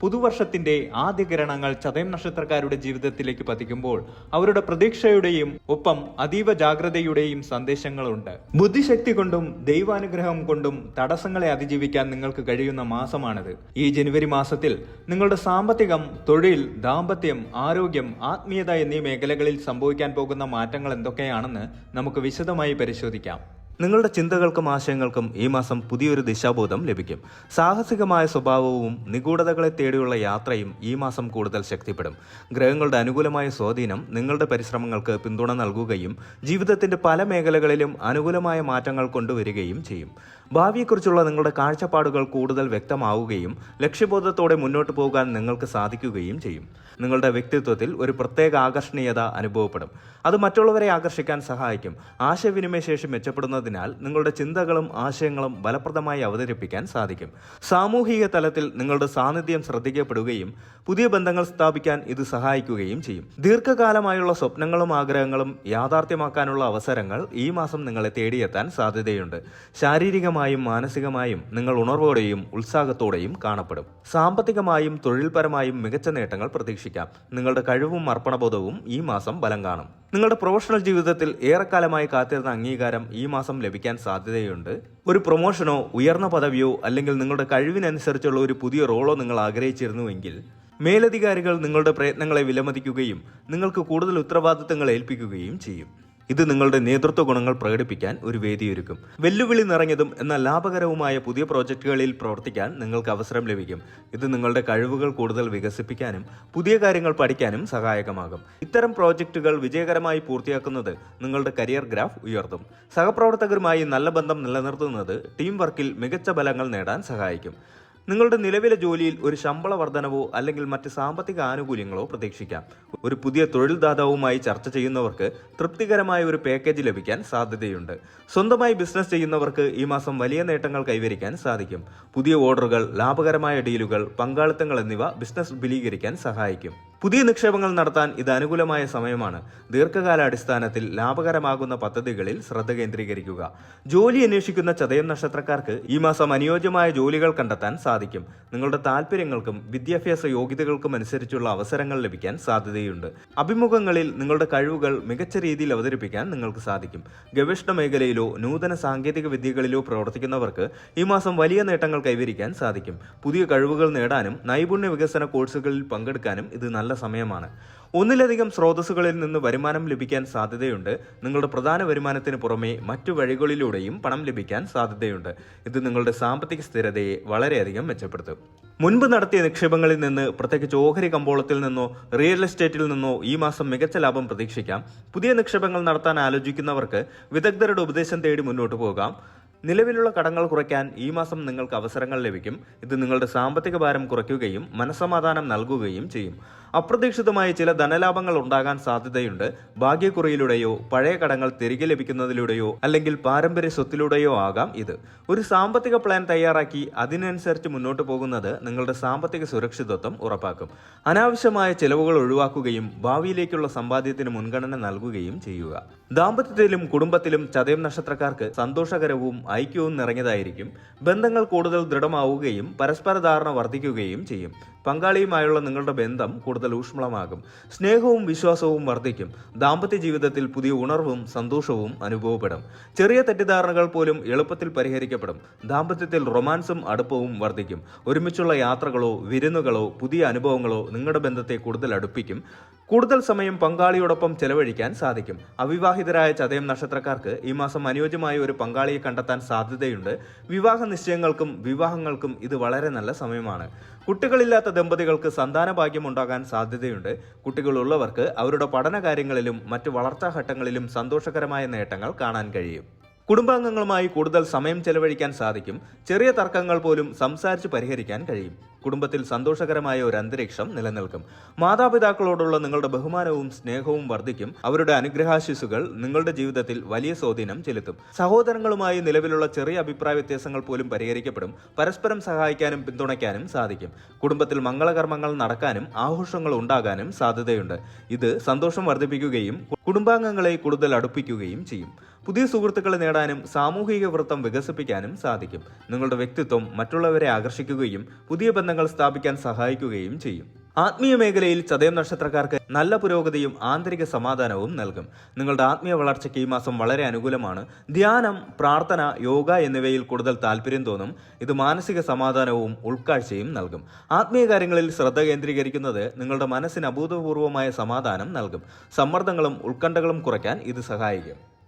പുതുവർഷത്തിന്റെ ആദ്യ കിരണങ്ങൾ ചതയം നക്ഷത്രക്കാരുടെ ജീവിതത്തിലേക്ക് പതിക്കുമ്പോൾ അവരുടെ പ്രതീക്ഷയുടെയും ഒപ്പം അതീവ ജാഗ്രതയുടെയും സന്ദേശങ്ങളുണ്ട്. ബുദ്ധിശക്തി കൊണ്ടും ദൈവാനുഗ്രഹം കൊണ്ടും തടസ്സങ്ങളെ അതിജീവിക്കാൻ നിങ്ങൾക്ക് കഴിയുന്ന മാസമാണിത്. ഈ ജനുവരി മാസത്തിൽ നിങ്ങളുടെ സാമ്പത്തികം, തൊഴിൽ, ദാമ്പത്യം, ആരോഗ്യം, ആത്മീയത എന്നീ മേഖലകളിൽ സംഭവിക്കാൻ പോകുന്ന മാറ്റങ്ങൾ എന്തൊക്കെയാണെന്ന് നമുക്ക് വിശദമായി പരിശോധിക്കാം. നിങ്ങളുടെ ചിന്തകൾക്കും ആശയങ്ങൾക്കും ഈ മാസം പുതിയൊരു ദിശാബോധം ലഭിക്കും. സാഹസികമായ സ്വഭാവവും നിഗൂഢതകളെ തേടിയുള്ള യാത്രയും ഈ മാസം കൂടുതൽ ശക്തിപ്പെടും. ഗ്രഹങ്ങളുടെ അനുകൂലമായ സ്വാധീനം നിങ്ങളുടെ പരിശ്രമങ്ങൾക്ക് പിന്തുണ നൽകുകയും ജീവിതത്തിന്റെ പല മേഖലകളിലും അനുകൂലമായ മാറ്റങ്ങൾ കൊണ്ടുവരികയും ചെയ്യും. ഭാവിയെക്കുറിച്ചുള്ള നിങ്ങളുടെ കാഴ്ചപ്പാടുകൾ കൂടുതൽ വ്യക്തമാവുകയും ലക്ഷ്യബോധത്തോടെ മുന്നോട്ട് പോകാൻ നിങ്ങൾക്ക് സാധിക്കുകയും ചെയ്യും. നിങ്ങളുടെ വ്യക്തിത്വത്തിൽ ഒരു പ്രത്യേക ആകർഷണീയത അനുഭവപ്പെടും. അത് മറ്റുള്ളവരെ ആകർഷിക്കാൻ സഹായിക്കും. ആശയവിനിമയ ശേഷി മെച്ചപ്പെടുന്നതിനാൽ നിങ്ങളുടെ ചിന്തകളും ആശയങ്ങളും ഫലപ്രദമായി അവതരിപ്പിക്കാൻ സാധിക്കും. സാമൂഹിക തലത്തിൽ നിങ്ങളുടെ സാന്നിധ്യം ശ്രദ്ധിക്കപ്പെടുകയും പുതിയ ബന്ധങ്ങൾ സ്ഥാപിക്കാൻ ഇത് സഹായിക്കുകയും ചെയ്യും. ദീർഘകാലമായുള്ള സ്വപ്നങ്ങളും ആഗ്രഹങ്ങളും യാഥാർത്ഥ്യമാക്കാനുള്ള അവസരങ്ങൾ ഈ മാസം നിങ്ങളെ തേടിയെത്താൻ സാധ്യതയുണ്ട്. ശാരീരികമായും മാനസികമായും നിങ്ങൾ ഉണർവോടെയും ഉത്സാഹത്തോടെയും കാണപ്പെടും. സാമ്പത്തികമായും തൊഴിൽപരമായും മികച്ച നേട്ടങ്ങൾ പ്രതീക്ഷിക്കാം. നിങ്ങളുടെ കഴിവും അർപ്പണബോധവും ഈ മാസം ബലം കാണും. നിങ്ങളുടെ പ്രൊഫഷണൽ ജീവിതത്തിൽ ഏറെക്കാലമായി കാത്തിരുന്ന അംഗീകാരം ഈ മാസം ലഭിക്കാൻ സാധ്യതയുണ്ട്. ഒരു പ്രൊമോഷനോ ഉയർന്ന പദവിയോ അല്ലെങ്കിൽ നിങ്ങളുടെ കഴിവിനനുസരിച്ചുള്ള ഒരു പുതിയ റോളോ നിങ്ങൾ ആഗ്രഹിച്ചിരുന്നുവെങ്കിൽ മേലധികാരികൾ നിങ്ങളുടെ പ്രയത്നങ്ങളെ വിലമതിക്കുകയും നിങ്ങൾക്ക് കൂടുതൽ ഉത്തരവാദിത്തങ്ങൾ ഏൽപ്പിക്കുകയും ചെയ്യും. ഇത് നിങ്ങളുടെ നേതൃത്വ ഗുണങ്ങൾ പ്രകടിപ്പിക്കാൻ ഒരു വേദിയൊരുക്കും. വെല്ലുവിളി നിറഞ്ഞതും എന്നാൽ ലാഭകരവുമായ പുതിയ പ്രോജക്റ്റുകളിൽ പ്രവർത്തിക്കാൻ നിങ്ങൾക്ക് അവസരം ലഭിക്കും. ഇത് നിങ്ങളുടെ കഴിവുകൾ കൂടുതൽ വികസിപ്പിക്കാനും പുതിയ കാര്യങ്ങൾ പഠിക്കാനും സഹായകമാകും. ഇത്തരം പ്രോജക്റ്റുകൾ വിജയകരമായി പൂർത്തിയാക്കുന്നത് നിങ്ങളുടെ കരിയർ ഗ്രാഫ് ഉയർത്തും. സഹപ്രവർത്തകരുമായി നല്ല ബന്ധം നിലനിർത്തുന്നത് ടീം വർക്കിൽ മികച്ച ഫലങ്ങൾ നേടാൻ സഹായിക്കും. നിങ്ങളുടെ നിലവിലെ ജോലിയിൽ ഒരു ശമ്പള വർധനവോ അല്ലെങ്കിൽ മറ്റ് സാമ്പത്തിക ആനുകൂല്യങ്ങളോ പ്രതീക്ഷിക്കാം. ഒരു പുതിയ തൊഴിൽദാതാവുമായി ചർച്ച ചെയ്യുന്നവർക്ക് തൃപ്തികരമായ ഒരു പാക്കേജ് ലഭിക്കാൻ സാധ്യതയുണ്ട്. സ്വന്തമായി ബിസിനസ് ചെയ്യുന്നവർക്ക് ഈ മാസം വലിയ നേട്ടങ്ങൾ കൈവരിക്കാൻ സാധിക്കും. പുതിയ ഓർഡറുകൾ, ലാഭകരമായ ഡീലുകൾ, പങ്കാളിത്തങ്ങൾ എന്നിവ ബിസിനസ് വിപുലീകരിക്കാൻ സഹായിക്കും. പുതിയ നിക്ഷേപങ്ങൾ നടത്താൻ ഇത് അനുകൂലമായ സമയമാണ്. ദീർഘകാലാടിസ്ഥാനത്തിൽ ലാഭകരമാകുന്ന പദ്ധതികളിൽ ശ്രദ്ധ കേന്ദ്രീകരിക്കുക. ജോലി അന്വേഷിക്കുന്ന ചതയം നക്ഷത്രക്കാർക്ക് ഈ മാസം അനുയോജ്യമായ ജോലികൾ കണ്ടെത്താൻ സാധിക്കും. നിങ്ങളുടെ താല്പര്യങ്ങൾക്കും വിദ്യാഭ്യാസ യോഗ്യതകൾക്കും അനുസരിച്ചുള്ള അവസരങ്ങൾ ലഭിക്കാൻ സാധ്യതയുണ്ട്. അഭിമുഖങ്ങളിൽ നിങ്ങളുടെ കഴിവുകൾ മികച്ച രീതിയിൽ അവതരിപ്പിക്കാൻ നിങ്ങൾക്ക് സാധിക്കും. ഗവേഷണ മേഖലയിലോ നൂതന സാങ്കേതിക വിദ്യകളിലോ പ്രവർത്തിക്കുന്നവർക്ക് ഈ മാസം വലിയ നേട്ടങ്ങൾ കൈവരിക്കാൻ സാധിക്കും. പുതിയ കഴിവുകൾ നേടാനും നൈപുണ്യ വികസന കോഴ്സുകളിൽ പങ്കെടുക്കാനും ഇത് നല്ല സമയമാണ്. ഒന്നിലധികം സ്രോതസ്സുകളിൽ നിന്ന് വരുമാനം ലഭിക്കാൻ സാധ്യതയുണ്ട്. നിങ്ങളുടെ പ്രധാന വരുമാനത്തിന് പുറമെ മറ്റു വഴികളിലൂടെയും പണം ലഭിക്കാൻ സാധ്യതയുണ്ട്. ഇത് നിങ്ങളുടെ സാമ്പത്തിക സ്ഥിരതയെ വളരെയധികം മെച്ചപ്പെടുത്തും. മുൻപ് നടത്തിയ നിക്ഷേപങ്ങളിൽ നിന്ന്, പ്രത്യേകിച്ച് ഓഹരി കമ്പോളത്തിൽ നിന്നോ റിയൽ എസ്റ്റേറ്റിൽ നിന്നോ ഈ മാസം മികച്ച ലാഭം പ്രതീക്ഷിക്കാം. പുതിയ നിക്ഷേപങ്ങൾ നടത്താൻ ആലോചിക്കുന്നവർക്ക് വിദഗ്ധരുടെ ഉപദേശം തേടി മുന്നോട്ട് പോകാം. നിലവിലുള്ള കടങ്ങൾ കുറയ്ക്കാൻ ഈ മാസം നിങ്ങൾക്ക് അവസരങ്ങൾ ലഭിക്കും. ഇത് നിങ്ങളുടെ സാമ്പത്തിക ഭാരം കുറയ്ക്കുകയും മനസ്സമാധാനം നൽകുകയും ചെയ്യും. അപ്രതീക്ഷിതമായ ചില ധനലാഭങ്ങൾ ഉണ്ടാകാൻ സാധ്യതയുണ്ട്. ഭാഗ്യക്കുറിയിലൂടെയോ പഴയ കടങ്ങൾ തിരികെ ലഭിക്കുന്നതിലൂടെയോ അല്ലെങ്കിൽ പാരമ്പര്യ സ്വത്തിലൂടെയോ ആകാം ഇത്. ഒരു സാമ്പത്തിക പ്ലാൻ തയ്യാറാക്കി അതിനനുസരിച്ച് മുന്നോട്ട് പോകുന്നത് നിങ്ങളുടെ സാമ്പത്തിക സുരക്ഷിതത്വം ഉറപ്പാക്കും. അനാവശ്യമായ ചെലവുകൾ ഒഴിവാക്കുകയും ഭാവിയിലേക്കുള്ള സമ്പാദ്യത്തിന് മുൻഗണന നൽകുകയും ചെയ്യുക. ദാമ്പത്യത്തിലും കുടുംബത്തിലും ചതയം നക്ഷത്രക്കാർക്ക് സന്തോഷകരവും ഐക്യവും നിറഞ്ഞതായിരിക്കും. ബന്ധങ്ങൾ കൂടുതൽ ദൃഢമാവുകയും പരസ്പര ധാരണ വർദ്ധിക്കുകയും ചെയ്യും. പങ്കാളിയുമായുള്ള നിങ്ങളുടെ ബന്ധം കൂടുതൽ ഊഷ്മളമാകും. സ്നേഹവും വിശ്വാസവും വർദ്ധിക്കും. ദാമ്പത്യ ജീവിതത്തിൽ പുതിയ ഉണർവും സന്തോഷവും അനുഭവപ്പെടും. ചെറിയ തെറ്റിദ്ധാരണകൾ പോലും എളുപ്പത്തിൽ പരിഹരിക്കപ്പെടും. ദാമ്പത്യത്തിൽ റൊമാൻസും അടുപ്പവും വർദ്ധിക്കും. ഒരുമിച്ചുള്ള യാത്രകളോ വിരുന്നുകളോ പുതിയ അനുഭവങ്ങളോ നിങ്ങളുടെ ബന്ധത്തെ കൂടുതൽ അടുപ്പിക്കും. കൂടുതൽ സമയം പങ്കാളിയോടൊപ്പം ചെലവഴിക്കാൻ സാധിക്കും. അവിവാഹിതരായ ചതയം നക്ഷത്രക്കാർക്ക് ഈ മാസം അനുയോജ്യമായ ഒരു പങ്കാളിയെ കണ്ടെത്താൻ സാധ്യതയുണ്ട്. വിവാഹ നിശ്ചയങ്ങൾക്കും വിവാഹങ്ങൾക്കും ഇത് വളരെ നല്ല സമയമാണ്. കുട്ടികളില്ലാത്ത ദമ്പതികൾക്ക് സന്താന ഭാഗ്യം ഉണ്ടാകാൻ സാധ്യതയുണ്ട്. കുട്ടികളുള്ളവർക്ക് അവരുടെ പഠന കാര്യങ്ങളിലും മറ്റു വളർച്ചാഘട്ടങ്ങളിലും സന്തോഷകരമായ നേട്ടങ്ങൾ കാണാൻ കഴിയും. കുടുംബാംഗങ്ങളുമായി കൂടുതൽ സമയം ചെലവഴിക്കാൻ സാധിക്കും. ചെറിയ തർക്കങ്ങൾ പോലും സംസാരിച്ച് പരിഹരിക്കാൻ കഴിയും. കുടുംബത്തിൽ സന്തോഷകരമായ ഒരു അന്തരീക്ഷം നിലനിൽക്കും. മാതാപിതാക്കളോടുള്ള നിങ്ങളുടെ ബഹുമാനവും സ്നേഹവും വർദ്ധിക്കും. അവരുടെ അനുഗ്രഹാശിസുകൾ നിങ്ങളുടെ ജീവിതത്തിൽ വലിയ സ്വാധീനം ചെലുത്തും. സഹോദരങ്ങളുമായി നിലവിലുള്ള ചെറിയ അഭിപ്രായ വ്യത്യാസങ്ങൾ പോലും പരിഹരിക്കപ്പെടും. പരസ്പരം സഹായിക്കാനും പിന്തുണയ്ക്കാനും സാധിക്കും. കുടുംബത്തിൽ മംഗളകർമ്മങ്ങൾ നടക്കാനും ആഘോഷങ്ങൾ ഉണ്ടാകാനും സാധ്യതയുണ്ട്. ഇത് സന്തോഷം വർദ്ധിപ്പിക്കുകയും കുടുംബാംഗങ്ങളെ കൂടുതൽ അടുപ്പിക്കുകയും ചെയ്യും. പുതിയ സുഹൃത്തുക്കളെ നേടാനും സാമൂഹിക വൃത്തം വികസിപ്പിക്കാനും സാധിക്കും. നിങ്ങളുടെ വ്യക്തിത്വം മറ്റുള്ളവരെ ആകർഷിക്കുകയും പുതിയ ബന്ധങ്ങൾ സ്ഥാപിക്കാൻ സഹായിക്കുകയും ചെയ്യും. ആത്മീയ മേഖലയിൽ ചതയം നക്ഷത്രക്കാർക്ക് നല്ല പുരോഗതിയും ആന്തരിക സമാധാനവും നൽകും. നിങ്ങളുടെ ആത്മീയ വളർച്ചയ്ക്ക് ഈ മാസം വളരെ അനുകൂലമാണ്. ധ്യാനം, പ്രാർത്ഥന, യോഗ എന്നിവയിൽ കൂടുതൽ താല്പര്യം തോന്നും. ഇത് മാനസിക സമാധാനവും ഉൾക്കാഴ്ചയും നൽകും. ആത്മീയ കാര്യങ്ങളിൽ ശ്രദ്ധ കേന്ദ്രീകരിക്കുന്നത് നിങ്ങളുടെ മനസ്സിന് അഭൂതപൂർവമായ സമാധാനം നൽകും. സമ്മർദ്ദങ്ങളും ഉത്കണ്ഠകളും കുറയ്ക്കാൻ ഇത് സഹായിക്കും.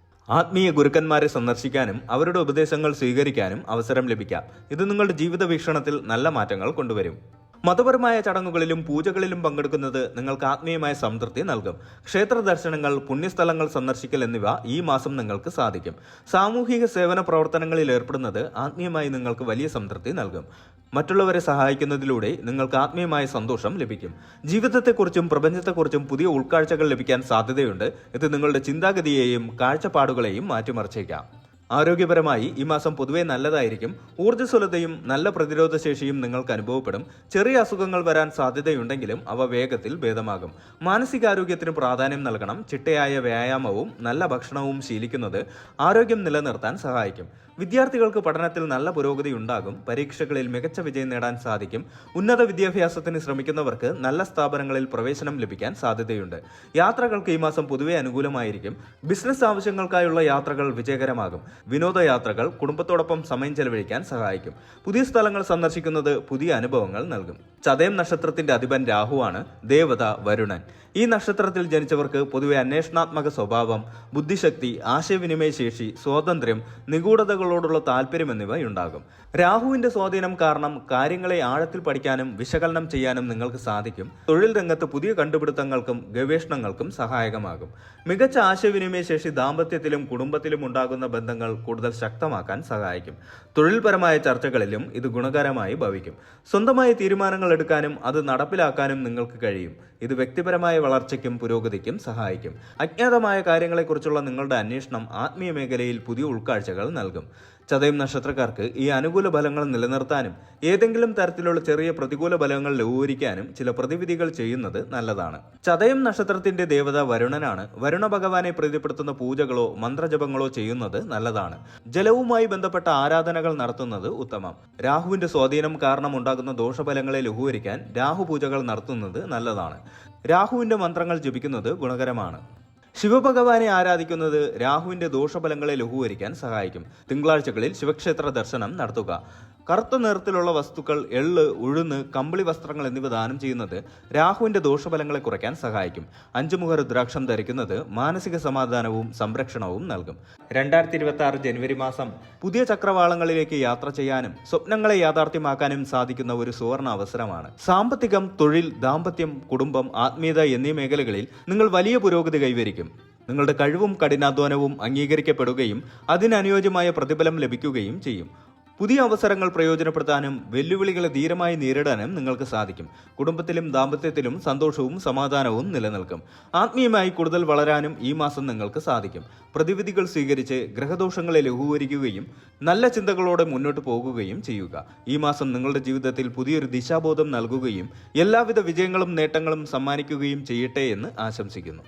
ആത്മീയ ഗുരുക്കന്മാരെ സന്ദർശിക്കാനും അവരുടെ ഉപദേശങ്ങൾ സ്വീകരിക്കാനും അവസരം ലഭിക്കാം. ഇത് നിങ്ങളുടെ ജീവിത വീക്ഷണത്തിൽ നല്ല മാറ്റങ്ങൾ കൊണ്ടുവരും. മതപരമായ ചടങ്ങുകളിലും പൂജകളിലും പങ്കെടുക്കുന്നത് നിങ്ങൾക്ക് ആത്മീയമായ സംതൃപ്തി നൽകും. ക്ഷേത്ര ദർശനങ്ങൾ, പുണ്യസ്ഥലങ്ങൾ സന്ദർശിക്കൽ എന്നിവ ഈ മാസം നിങ്ങൾക്ക് സാധിക്കും. സാമൂഹിക സേവന പ്രവർത്തനങ്ങളിൽ ഏർപ്പെടുന്നത് ആത്മീയമായി നിങ്ങൾക്ക് വലിയ സംതൃപ്തി നൽകും. മറ്റുള്ളവരെ സഹായിക്കുന്നതിലൂടെ നിങ്ങൾക്ക് ആത്മീയമായ സന്തോഷം ലഭിക്കും. ജീവിതത്തെക്കുറിച്ചും പ്രപഞ്ചത്തെക്കുറിച്ചും പുതിയ ഉൾക്കാഴ്ചകൾ ലഭിക്കാൻ സാധ്യതയുണ്ട്. ഇത് നിങ്ങളുടെ ചിന്താഗതിയെയും കാഴ്ചപ്പാടുകളെയും മാറ്റിമറിച്ചേക്കാം. ആരോഗ്യപരമായി ഈ മാസം പൊതുവെ നല്ലതായിരിക്കും. ഊർജ്ജസ്വലതയും നല്ല പ്രതിരോധ ശേഷിയും നിങ്ങൾക്ക് അനുഭവപ്പെടും. ചെറിയ അസുഖങ്ങൾ വരാൻ സാധ്യതയുണ്ടെങ്കിലും അവ വേഗത്തിൽ ഭേദമാകും. മാനസികാരോഗ്യത്തിന് പ്രാധാന്യം നൽകണം. ചിട്ടയായ വ്യായാമവും നല്ല ഭക്ഷണവും ശീലിക്കുന്നത് ആരോഗ്യം നിലനിർത്താൻ സഹായിക്കും. വിദ്യാർത്ഥികൾക്ക് പഠനത്തിൽ നല്ല പുരോഗതി ഉണ്ടാകും. പരീക്ഷകളിൽ മികച്ച വിജയം നേടാൻ സാധിക്കും. ഉന്നത വിദ്യാഭ്യാസത്തിന് ശ്രമിക്കുന്നവർക്ക് നല്ല സ്ഥാപനങ്ങളിൽ പ്രവേശനം ലഭിക്കാൻ സാധ്യതയുണ്ട്. യാത്രകൾക്ക് ഈ മാസം പൊതുവെ അനുകൂലമായിരിക്കും. ബിസിനസ് ആവശ്യങ്ങൾക്കായുള്ള യാത്രകൾ വിജയകരമാകും. വിനോദയാത്രകൾ കുടുംബത്തോടൊപ്പം സമയം ചെലവഴിക്കാൻ സഹായിക്കും. പുതിയ സ്ഥലങ്ങൾ സന്ദർശിക്കുന്നത് പുതിയ അനുഭവങ്ങൾ നൽകും. ചതയം നക്ഷത്രത്തിന്റെ അധിപൻ രാഹുവാണ്. ദേവത വരുണൻ. ഈ നക്ഷത്രത്തിൽ ജനിച്ചവർക്ക് പൊതുവെ അന്വേഷണാത്മക സ്വഭാവം, ബുദ്ധിശക്തി, ആശയവിനിമയ ശേഷി, സ്വാതന്ത്ര്യം, നിഗൂഢതകളോടുള്ള താല്പര്യം എന്നിവയുണ്ടാകും. രാഹുവിന്റെ സ്വാധീനം കാരണം കാര്യങ്ങളെ ആഴത്തിൽ പഠിക്കാനും വിശകലനം ചെയ്യാനും നിങ്ങൾക്ക് സാധിക്കും. തൊഴിൽ രംഗത്ത് പുതിയ കണ്ടുപിടുത്തങ്ങൾക്കും ഗവേഷണങ്ങൾക്കും സഹായകമാകും. മികച്ച ആശയവിനിമയ ശേഷി ദാമ്പത്യത്തിലും കുടുംബത്തിലും ഉണ്ടാകുന്ന ബന്ധങ്ങൾ കൂടുതൽ ശക്തമാക്കാൻ സഹായിക്കും. തൊഴിൽപരമായ ചർച്ചകളിലും ഇത് ഗുണകരമായി ഭവിക്കും. സ്വന്തമായി തീരുമാനങ്ങൾ എടുക്കാനും അത് നടപ്പിലാക്കാനും നിങ്ങൾക്ക് കഴിയും. ഇത് വ്യക്തിപരമായ വളർച്ചയ്ക്കും പുരോഗതിക്കും സഹായിക്കും. അജ്ഞാതമായ കാര്യങ്ങളെക്കുറിച്ചുള്ള നിങ്ങളുടെ അന്വേഷണം ആത്മീയ മേഖലയിൽ പുതിയ ഉൾക്കാഴ്ചകൾ നൽകും. ചതയം നക്ഷത്രക്കാർക്ക് ഈ അനുകൂല ഫലങ്ങൾ നിലനിർത്താനും ഏതെങ്കിലും തരത്തിലുള്ള ചെറിയ പ്രതികൂല ഫലങ്ങൾ ലഘൂകരിക്കാനും ചില പ്രതിവിധികൾ ചെയ്യുന്നത് നല്ലതാണ്. ചതയം നക്ഷത്രത്തിന്റെ ദേവത വരുണനാണ്. വരുണ ഭഗവാനെ പ്രീതിപ്പെടുത്തുന്ന പൂജകളോ മന്ത്രജപങ്ങളോ ചെയ്യുന്നത് നല്ലതാണ്. ജലവുമായി ബന്ധപ്പെട്ട ആരാധനകൾ നടത്തുന്നത് ഉത്തമം. രാഹുവിന്റെ സ്വാധീനം കാരണം ഉണ്ടാകുന്ന ദോഷഫലങ്ങളെ ലഘൂകരിക്കാൻ രാഹു പൂജകൾ നടത്തുന്നത് നല്ലതാണ്. രാഹുവിന്റെ മന്ത്രങ്ങൾ ജപിക്കുന്നത് ഗുണകരമാണ്. ശിവഭഗവാനെ ആരാധിക്കുന്നത് രാഹുവിന്റെ ദോഷഫലങ്ങളെ ലഘൂകരിക്കാൻ സഹായിക്കും. തിങ്കളാഴ്ചകളിൽ ശിവക്ഷേത്ര ദർശനം നടത്തുക. കറുത്ത നിറത്തിലുള്ള വസ്തുക്കൾ, എള്ള്, ഉഴുന്ന്, കമ്പിളി വസ്ത്രങ്ങൾ എന്നിവ ദാനം ചെയ്യുന്നത് രാഹുവിന്റെ ദോഷഫലങ്ങളെ കുറയ്ക്കാൻ സഹായിക്കും. 5 മുഖ രുദ്രാക്ഷം ധരിക്കുന്നത് മാനസിക സമാധാനവും സംരക്ഷണവും നൽകും. 2026 ജനുവരി മാസം പുതിയ ചക്രവാളങ്ങളിലേക്ക് യാത്ര ചെയ്യാനും സ്വപ്നങ്ങളെ യാഥാർത്ഥ്യമാക്കാനും സാധിക്കുന്ന ഒരു സുവർണ അവസരമാണ്. സാമ്പത്തികം, തൊഴിൽ, ദാമ്പത്യം, കുടുംബം, ആത്മീയത എന്നീ മേഖലകളിൽ നിങ്ങൾ വലിയ പുരോഗതി കൈവരിക്കും. നിങ്ങളുടെ കഴിവും കഠിനാധ്വാനവും അംഗീകരിക്കപ്പെടുകയും അതിനനുയോജ്യമായ പ്രതിഫലം ലഭിക്കുകയും ചെയ്യും. പുതിയ അവസരങ്ങൾ പ്രയോജനപ്പെടുത്താനും വെല്ലുവിളികളെ ധീരമായി നേരിടാനും നിങ്ങൾക്ക് സാധിക്കും. കുടുംബത്തിലും ദാമ്പത്യത്തിലും സന്തോഷവും സമാധാനവും നിലനിൽക്കും. ആത്മീയമായി കൂടുതൽ വളരാനും ഈ മാസം നിങ്ങൾക്ക് സാധിക്കും. പ്രതിവിധികൾ സ്വീകരിച്ച് ഗ്രഹദോഷങ്ങളെ ലഘൂകരിക്കുകയും നല്ല ചിന്തകളോടെ മുന്നോട്ട് പോകുകയും ചെയ്യുക. ഈ മാസം നിങ്ങളുടെ ജീവിതത്തിൽ പുതിയൊരു ദിശാബോധം നൽകുകയും എല്ലാവിധ വിജയങ്ങളും നേട്ടങ്ങളും സമ്മാനിക്കുകയും ചെയ്യട്ടെ എന്ന് ആശംസിക്കുന്നു.